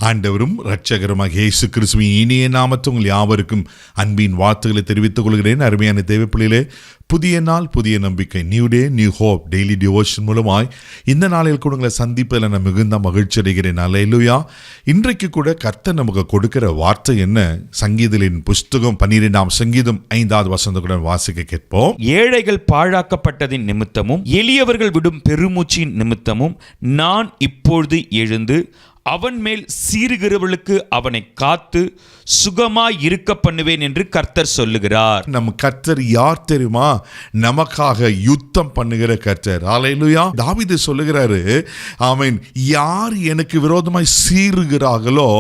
ஆண்டவரும் இரட்சகருமாக இயேசு கிறிஸ்துவின் இனிய நாமத்தில் உங்கள் யாவருக்கும் அன்பின் வார்த்தைகளை தெரிவித்துக் கொள்கிறேன். அருமையான தேவப்பிள்ளைகளே, புதிய நாள், புதிய நம்பிக்கை, new day new hope daily devotion மூலமாய் இந்த நாளில் கூட உங்களை சந்திப்பதில் நான் மிகுந்த மகிழ்ச்சி அடைகிறேன். அல்லேலூயா. இன்றைக்கு கூட கர்த்தர் நமக்கு கொடுக்கிற வார்த்தை என்ன? சங்கீதங்களின் புஸ்தகம் 12ஆம் சங்கீதம் 5வது வசனத்துடன் வாசிக்க கேட்போம். ஏழைகள் பாழாக்கப்பட்டதின் நிமித்தமும் எளியவர்கள் விடும் பெருமூச்சின் நிமித்தமும் நான் இப்பொழுது எழுந்து அவன் மேல் சீறுகிறவர்களுக்கு அவனை காத்து சுகமாய் இருக்க பண்ணுவேன் என்று கர்த்தர் சொல்லுகிறார். நம்ம கர்த்தர் யார் தெரியுமா? நமக்காக யுத்தம் பண்ணுகிற கர்த்தர். அல்லேலூயா. தாவீது சொல்லுகிறாரு, ஆமென், யார் எனக்கு விரோதமாய் சீறுகிறார்களோ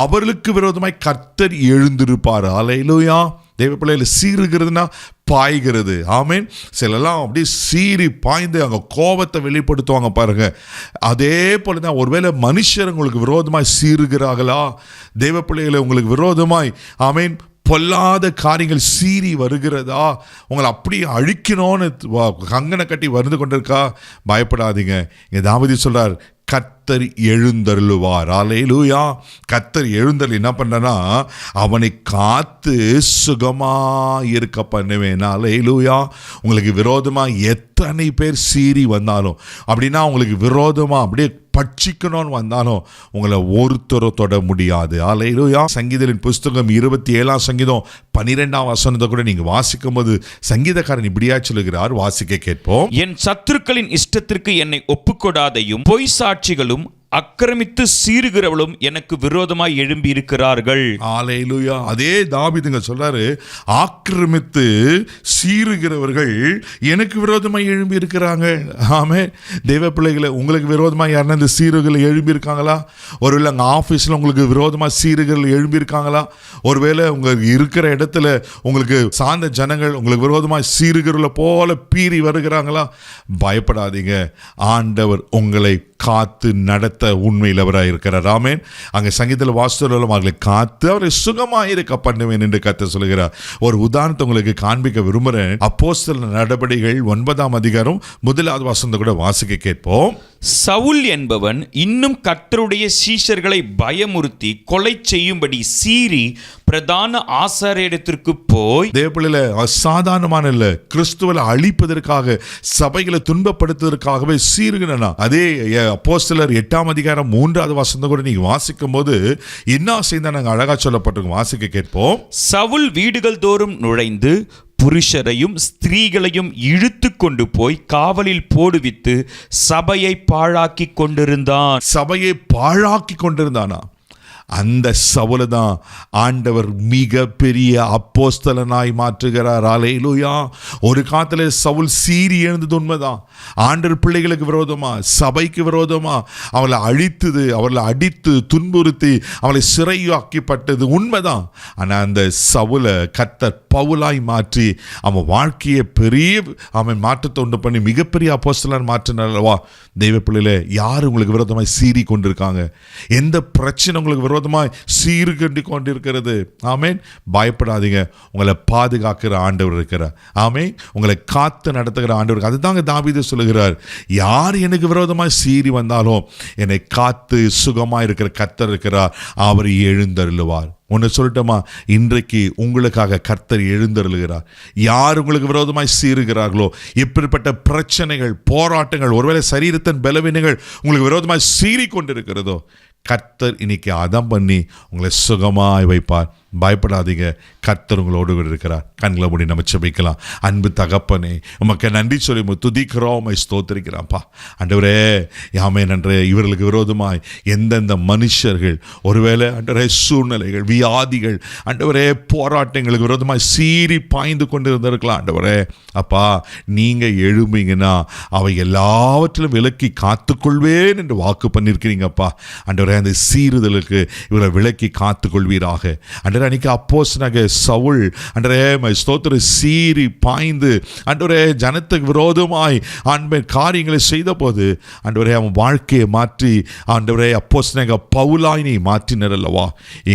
அவர்களுக்கு விரோதமாய் கர்த்தர் எழுந்திருப்பார். அல்லேலூயா. தேவப்பிள்ளையில் சீறுகிறதுனா பாய்கிறது. ஆமேன். சிலலாம் அப்படியே சீறி பாய்ந்து அங்கே கோபத்தை வெளிப்படுத்துவாங்க பாருங்க. அதே போல தான் ஒருவேளை மனுஷர் உங்களுக்கு விரோதமாய் சீறுகிறார்களா, தேவப்பிள்ளைகளை உங்களுக்கு விரோதமாய் ஆமேன் பொல்லாத காரியங்கள் சீறி வருகிறதா, உங்களை அப்படியே அழிக்கணும்னு கங்கனை கட்டி வந்து கொண்டிருக்கா, பயப்படாதீங்க. இங்கே தாவீது சொல்றார், கர்த்தர் எழுந்தருளுவார். அல்லேலூயா. கர்த்தர் எழுந்தருள் என்ன பண்றனா, அவனை காத்து சுகமா இருக்க பண்ணுவேன். அல்லேலூயா. உங்களுக்கு விரோதமா எத்தனை பேர் சீறி வந்தாலும், அப்படின்னா உங்களுக்கு விரோதமா அப்படியே பட்சிக்கணும்னு வந்தாலும் உங்களை ஒருத்தர தொட முடியாது. அல்லேலூயா. சங்கீதத்தின் புஸ்தகம் 27ஆம் சங்கீதம் 12ஆம் வசனத்தை கூட நீங்க வாசிக்கும் போது சங்கீதக்காரன் இப்படியா சொல்லுகிறார், வாசிக்க கேட்போம். என் சத்துருக்களின் இஷ்டத்திற்கு என்னை ஒப்புக்கொடாதையும் பொய் சாட்சிகளும் அக்கிரமித்து சீறுகிறவளும் எனக்கு விரோதமாய் எழும்பி இருக்கிறார்கள். அல்லேலூயா. அதே தாவீதுங்க சொல்றாரு, ஆக்கிரமித்து சீறுகிறவர்கள் எனக்கு விரோதமாய் எழும்பி இருக்கிறாங்க. ஆமே. தேவ பிள்ளைகளை, உங்களுக்கு விரோதமாக யாருன்னா இந்த சீறுகள் எழும்பி இருக்காங்களா? ஒருவேளை அங்கே ஆஃபீஸில் உங்களுக்கு விரோதமாக சீறுகள் எழும்பி இருக்காங்களா? ஒருவேளை உங்களுக்கு இருக்கிற இடத்துல உங்களுக்கு சார்ந்த ஜனங்கள் உங்களுக்கு விரோதமாக சீறுகிறவர்களை போல பீறி வருகிறாங்களா? பயப்படாதீங்க. ஆண்டவர் உங்களை காத்து நடத்த உண்மையில் அவராக இருக்கிறார். ஆமென். அங்கே சங்கீதத்தில் வாசித்தவர்களும் அவர்களை காத்து அவரை சுகமாக இருக்க பண்ணுவேன் என்று கர்த்தர் சொல்கிறார். ஒரு உதாரணத்தை உங்களுக்கு காண்பிக்க விரும்புகிறேன். அப்போஸ்தலர் நடபடிகள் 9ஆம் அதிகாரம் 1வது வசனத்தை கூட வாசிக்க கேட்போம். சவுல் என்பவன் இன்னும் கர்த்தருடைய சீஷர்களை பயமுறுத்தி கொலை செய்யும்படி சீறி பிரதான ஆசாரியரிடத்திற்கு போய், தேவப்பிள்ளையில அசாதாரணமான இல்ல, கிறிஸ்துவ அழிப்பதற்காக சபைகளை துன்பப்படுத்துவதற்காகவே சீறுகிறனா. அதே அப்போஸ்தலர் 8ஆம் அதிகாரம் 3வது வசனத்தை கூட நீங்க வாசிக்கும் போது என்ன செய்தா நாங்கள் அழகா சொல்லப்பட்டிருக்கோம். வாசிக்க கேட்போம். சவுல் வீடுகள் தோறும் நுழைந்து புருஷரையும் ஸ்திரீகளையும் இழுத்து கொண்டு போய் காவலில் போடுவித்து சபையை பாழாக்கி கொண்டிருந்தான். சபையை பாழாக்கி கொண்டிருந்தானா? அந்த சவுலை தான் ஆண்டவர் மிக பெரிய அப்போஸ்தலனாய் மாற்றுகிறார். அல்லேலூயா. ஒரு காலத்தில் சவுல் சீறி எழுந்தது உண்மைதான். ஆண்டவர் பிள்ளைகளுக்கு விரோதமா, சபைக்கு விரோதமா அவளை அழித்தது, அவளை அடித்து துன்புறுத்தி அவளை சிறையாக்கப்பட்டது உண்மைதான். ஆனால் அந்த சவுலை கர்த்தர் பவுலாய் மாற்றி அவன் வாழ்க்கையை பெரிய அவன் மாற்றத்தை உண்டு பண்ணி மிகப்பெரிய அப்போஸ்தலன் மாற்றினார்வா. தெய்வ பிள்ளைகளே, யார் உங்களுக்கு விரோதமாய் சீறி கொண்டிருக்காங்க? எந்த பிரச்சனை உங்களுக்கு விரோதமாய் சீர்கண்டி கொண்டிருக்கிறது? ஆமேன். பயப்படாதீங்க. உங்களை பாதுகாக்கிற ஆண்டவர் இருக்கிறார். ஆமேன். உங்களை காத்து நடத்துகிற ஆண்டவர். அதுதாங்க தாவீது சொல்லுகிறார், யார் எனக்கு விரோதமாய் சீறி வந்தாலும் என்னை காத்து சுகமாய் இருக்கிற கர்த்தர் இருக்கிறார், அவர் எழுந்தருளுவார். ஒன்று சொல்லட்டுமா? இன்றைக்கு உங்களுக்காக கர்த்தர் எழுந்தருளுகிறார். யார் உங்களுக்கு விரோதமாய் சீறுகிறார்களோ, எப்படிப்பட்ட பிரச்சனைகள், போராட்டங்கள், ஒருவேளை சரீரத்தின் பலவீனங்கள் உங்களுக்கு விரோதமாய் சீறி கொண்டிருக்கிறதோ, கர்த்தர் இன்னைக்கு அதம் பண்ணி உங்களை சுகமாய் வைப்பார். பயப்படாதீங்க. கர்த்தர் உங்களோடு இருக்கிறார். கண்களை மூடி நம்ம ஜெபிக்கலாம். அன்பு தகப்பனே, உமக்கு நன்றி சொல்லி துதிக்கிறோம், ஸ்தோத்திரிக்கிறான்ப்பா. ஆண்டவரே, யாமே நன்றே. இவர்களுக்கு விரோதமாய் எந்தெந்த மனுஷர்கள் ஒருவேளை ஆண்டவரே சூழ்நிலைகள், வியாதிகள், ஆண்டவரே போராட்டங்களுக்கு விரோதமாய் சீறி பாய்ந்து கொண்டு இருந்திருக்கலாம். ஆண்டவரே அப்பா, நீங்க எழும்பீங்கன்னா அவை எல்லாவற்றிலும் விலக்கி காத்துக்கொள்வேன் என்று வாக்கு பண்ணியிருக்கிறீங்கப்பா. ஆண்டவரே, அந்த சீறுதலுக்கு இவரை விலக்கி காத்துக்கொள்வீராக. ஆண்டவரே, அன்னைக்கு அப்போஸ்தலனாகிய சவுல் ஆண்டவரே ஸ்தோத்திர சீறி பாய்ந்து ஆண்டவரே ஜனத்துக்கு விரோதமாய் ஆண்டவரே காரியங்களை செய்த போது ஆண்டவரே அவன் வாழ்க்கையை மாற்றி ஆண்டவரே அப்போஸ்தலனாகிய பவுலாய் நீ மாற்றினர் அல்லவா.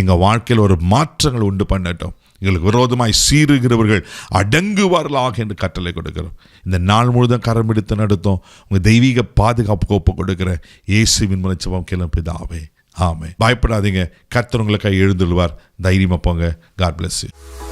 எங்கள் வாழ்க்கையில் ஒரு மாற்றங்கள் உண்டு பண்ணட்டும். எங்களுக்கு விரோதமாய் சீறுகிறவர்கள் அடங்குவார்களாக என்று கட்டளை கொடுக்கிறோம். இந்த நாள் முழுதும் கரம் எடுத்து நடத்தும் உங்கள் தெய்வீக பாதுகாப்பு ஒப்பு கொடுக்கிறேன். இயேசுவின் மூலம் ஜெபம் கேளும் பிதாவே. ஆமென். பயப்படாதீங்க, கர்த்தர் உங்களுக்காக எழுந்துள்ளார். தைரியமா போங்க. God bless you.